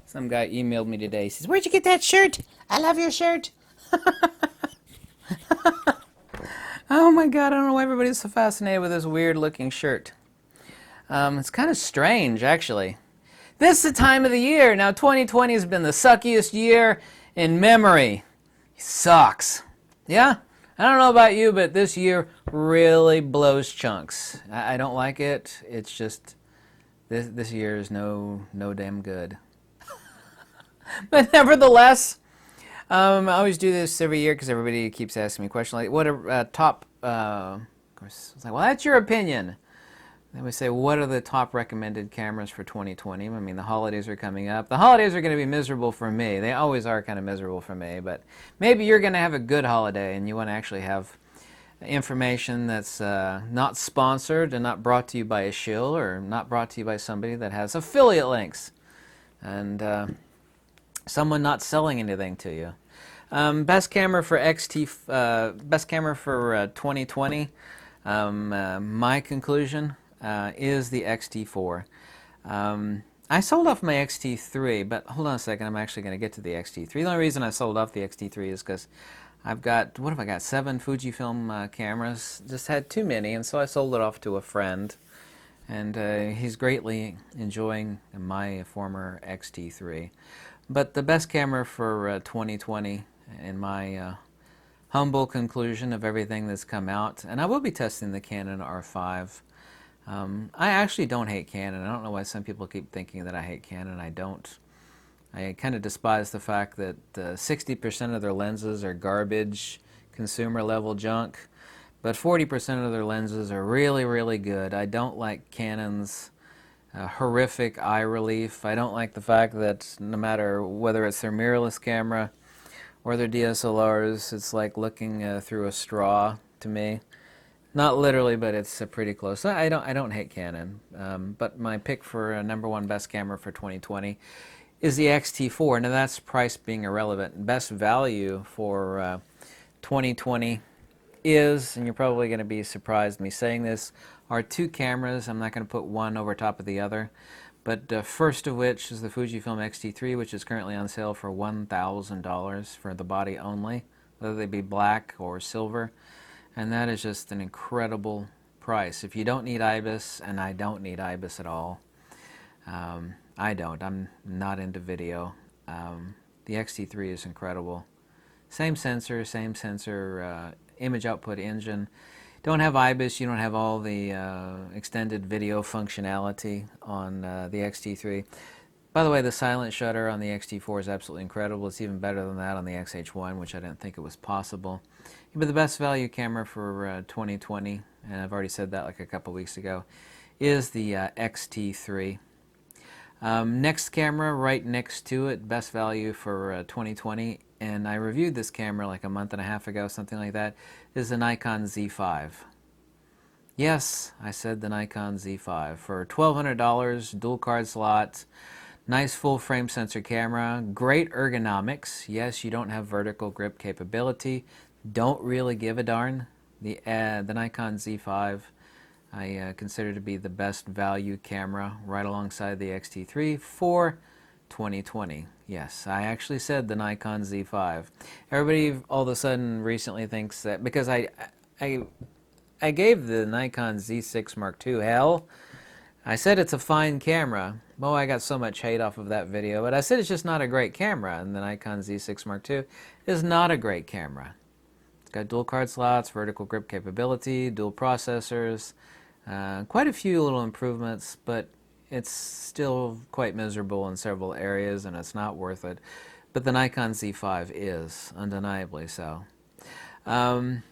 Some guy emailed me today. He says, "Where'd you get that shirt? I love your shirt." Oh my God, I don't know why everybody's so fascinated with this weird looking shirt. It's kind of strange, actually. This is the time of the year. Now, 2020 has been the suckiest year in memory. It sucks. Yeah? I don't know about you, but this year really blows chunks. I don't like it. It's just, this year is no damn good. But nevertheless, I always do this every year because everybody keeps asking me questions like, what are top, of course, it's like, well, that's your opinion. Then we say, what are the top recommended cameras for 2020? I mean, the holidays are coming up. The holidays are going to be miserable for me. They always are kind of miserable for me, but maybe you're going to have a good holiday and you want to actually have information that's not sponsored and not brought to you by a shill or not brought to you by somebody that has affiliate links and someone not selling anything to you. Best camera for best camera for 2020. My conclusion is the XT4. I sold off my XT3, but hold on a second, I'm actually going to get to the XT3. The only reason I sold off the XT3 is because I've got, what have I got, 7 Fujifilm cameras. Just had too many, and so I sold it off to a friend. And he's greatly enjoying my former XT3. But the best camera for 2020, in my humble conclusion of everything that's come out, and I will be testing the Canon R5. I actually don't hate Canon. I don't know why some people keep thinking that I hate Canon. I don't. I kind of despise the fact that 60% of their lenses are garbage, consumer level junk, but 40% of their lenses are really, really good. I don't like Canon's horrific eye relief. I don't like the fact that no matter whether it's their mirrorless camera or their DSLRs, it's like looking through a straw to me. Not literally, but it's pretty close. I don't hate Canon, but my pick for number one best camera for 2020 is the XT4. Now that's price being irrelevant. Best value for 2020 is, and you're probably going to be surprised me saying this, are 2 cameras. I'm not going to put one over top of the other, but first of which is the Fujifilm X-T3, which is currently on sale for $1,000 for the body only, whether they be black or silver. And that is just an incredible price. If you don't need IBIS, and I don't need IBIS at all, I don't. I'm not into video. The X-T3 is incredible. Same sensor, image output engine. Don't have IBIS, you don't have all the extended video functionality on the X-T3. By the way, the silent shutter on the X-T4 is absolutely incredible. It's even better than that on the X-H1, which I didn't think it was possible. But the best value camera for 2020, and I've already said that like a couple weeks ago, is the X-T3. Next camera right next to it, best value for 2020, and I reviewed this camera like a month and a half ago, something like that, is the Nikon Z5. Yes, I said the Nikon Z5. For $1,200, dual card slot, nice full frame sensor camera, great ergonomics. Yes, you don't have vertical grip capability. Don't really give a darn. The Nikon Z5 I consider to be the best value camera right alongside the X-T3 for 2020. Yes, I actually said the Nikon Z5. Everybody all of a sudden recently thinks that because I gave the Nikon Z6 Mark II hell. I said it's a fine camera. Oh, I got so much hate off of that video, but I said it's just not a great camera, and the Nikon Z6 Mark II is not a great camera. It's got dual card slots, vertical grip capability, dual processors, quite a few little improvements, but it's still quite miserable in several areas, and it's not worth it. But the Nikon Z5 is, undeniably so. Even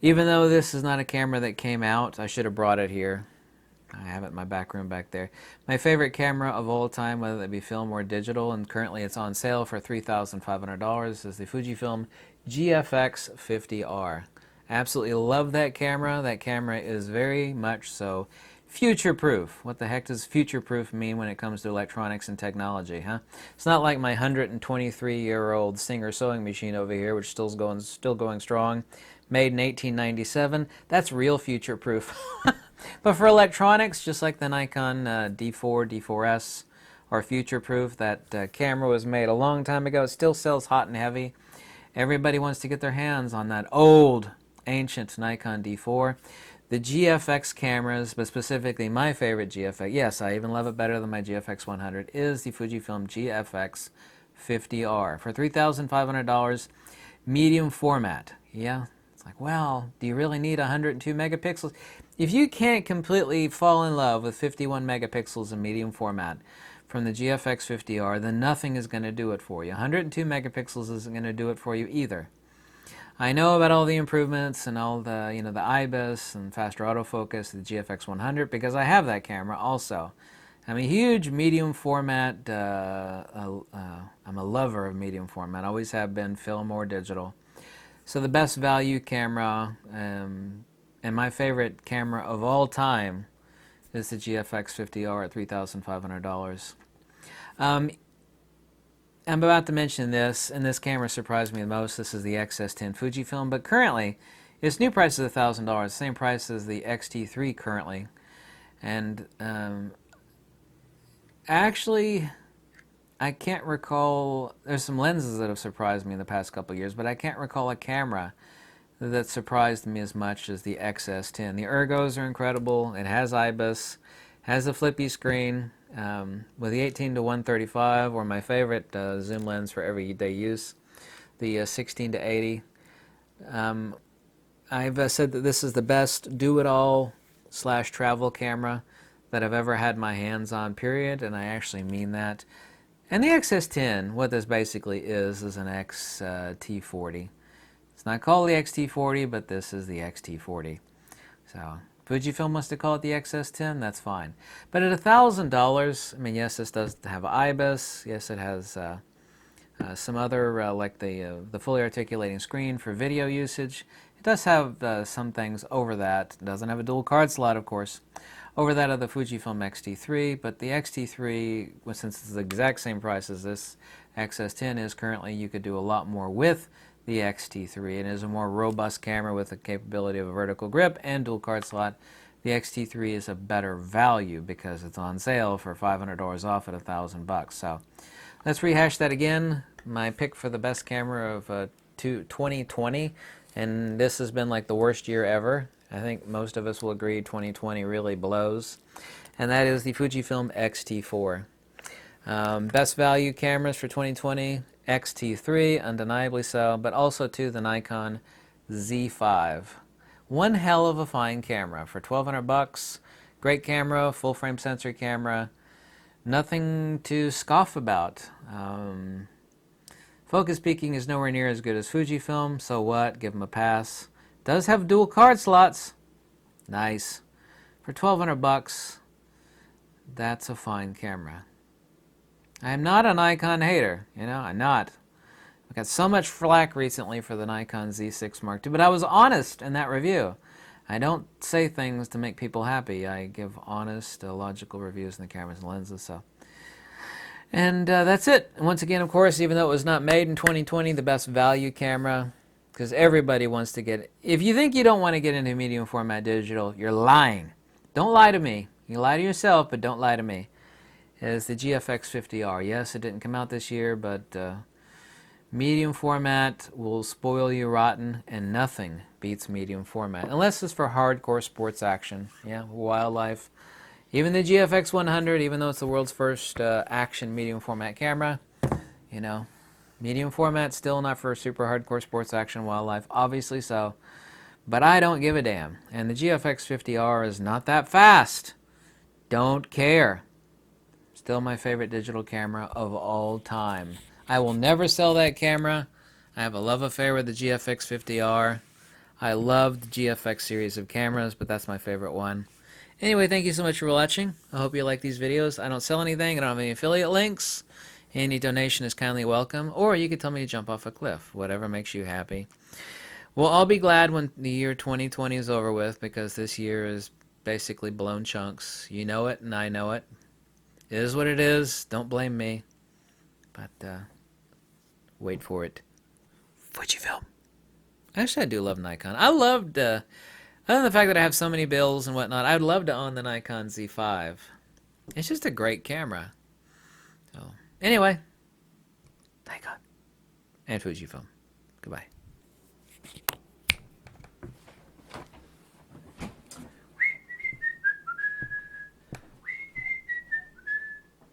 though this is not a camera that came out, I should have brought it here. I have it in my back room back there. My favorite camera of all time, whether it be film or digital, and currently it's on sale for $3,500, is the Fujifilm GFX 50R. Absolutely love that camera. That camera is very much so future-proof. What the heck does future-proof mean when it comes to electronics and technology, huh? It's not like my 123-year-old Singer sewing machine over here, which still going strong, made in 1897. That's real future proof. But for electronics, just like the Nikon D4, D4S, are future proof. That camera was made a long time ago. It still sells hot and heavy. Everybody wants to get their hands on that old, ancient Nikon D4. The GFX cameras, but specifically my favorite GFX, yes, I even love it better than my GFX 100, is the Fujifilm GFX 50R for $3,500, medium format. Yeah, it's like, well, do you really need 102 megapixels? If you can't completely fall in love with 51 megapixels in medium format from the GFX 50R, then nothing is going to do it for you. 102 megapixels isn't going to do it for you either. I know about all the improvements and all the, the IBIS and faster autofocus, the GFX 100, because I have that camera also. I'm a huge medium format, I'm a lover of medium format, always have been, film or digital. So the best value camera, and my favorite camera of all time, is the GFX 50R at $3,500. I'm about to mention this, and this camera surprised me the most. This is the XS10 Fujifilm, but currently, its new price is $1,000, same price as the X-T3 currently. And actually, I can't recall, there's some lenses that have surprised me in the past couple of years, but I can't recall a camera that surprised me as much as the XS10. The ergos are incredible. It has IBIS, has a flippy screen, with the 18 to 135, or my favorite zoom lens for everyday use, the 16 to 80. I've said that this is the best do-it-all / travel camera that I've ever had my hands on, period, and I actually mean that. And the XS10, what this basically is an XT40. It's not called the XT40, but this is the XT40. So Fujifilm wants to call it the XS10, that's fine. But at $1,000, I mean, yes, this does have IBIS. Yes, it has some other, like the fully articulating screen for video usage. It does have some things over that. It doesn't have a dual card slot, of course, over that of the Fujifilm X-T3. But the X-T3, well, since it's the exact same price as this XS10 is currently, you could do a lot more with the X-T3. It is a more robust camera with the capability of a vertical grip and dual card slot. The X-T3 is a better value because it's on sale for $500 off at $1,000. So let's rehash that again. My pick for the best camera of 2020, and this has been like the worst year ever. I think most of us will agree 2020 really blows, and that is the Fujifilm X-T4. Best value cameras for 2020, X-T3, undeniably so, but also too the Nikon Z5. One hell of a fine camera for $1,200. Great camera, full frame sensor camera, nothing to scoff about. Focus peaking is nowhere near as good as Fujifilm, so what? Give them a pass. Does have dual card slots. Nice. For $1,200, that's a fine camera. I'm not a Nikon hater, I'm not. I got so much flack recently for the Nikon Z6 Mark II, but I was honest in that review. I don't say things to make people happy. I give honest, logical reviews on the cameras and lenses, so. And that's it. And once again, of course, even though it was not made in 2020, the best value camera, because everybody wants to get it. If you think you don't want to get into medium format digital, you're lying. Don't lie to me. You lie to yourself, but don't lie to me. Is the GFX 50R. Yes, it didn't come out this year, but medium format will spoil you rotten, and nothing beats medium format. Unless it's for hardcore sports action, wildlife. Even the GFX 100, even though it's the world's first action medium format camera, medium format still not for super hardcore sports action wildlife, obviously so. But I don't give a damn. And the GFX 50R is not that fast. Don't care. Still my favorite digital camera of all time. I will never sell that camera. I have a love affair with the GFX 50R. I love the GFX series of cameras, but that's my favorite one. Anyway, thank you so much for watching. I hope you like these videos. I don't sell anything. I don't have any affiliate links. Any donation is kindly welcome. Or you could tell me to jump off a cliff. Whatever makes you happy. Well, I'll be glad when the year 2020 is over with, because this year is basically blown chunks. You know it, and I know it. It is what it is. Don't blame me. But wait for it. Fujifilm. Actually, I do love Nikon. I loved, other than the fact that I have so many bills and whatnot, I'd love to own the Nikon Z5. It's just a great camera. So, anyway, Nikon and Fujifilm. Goodbye.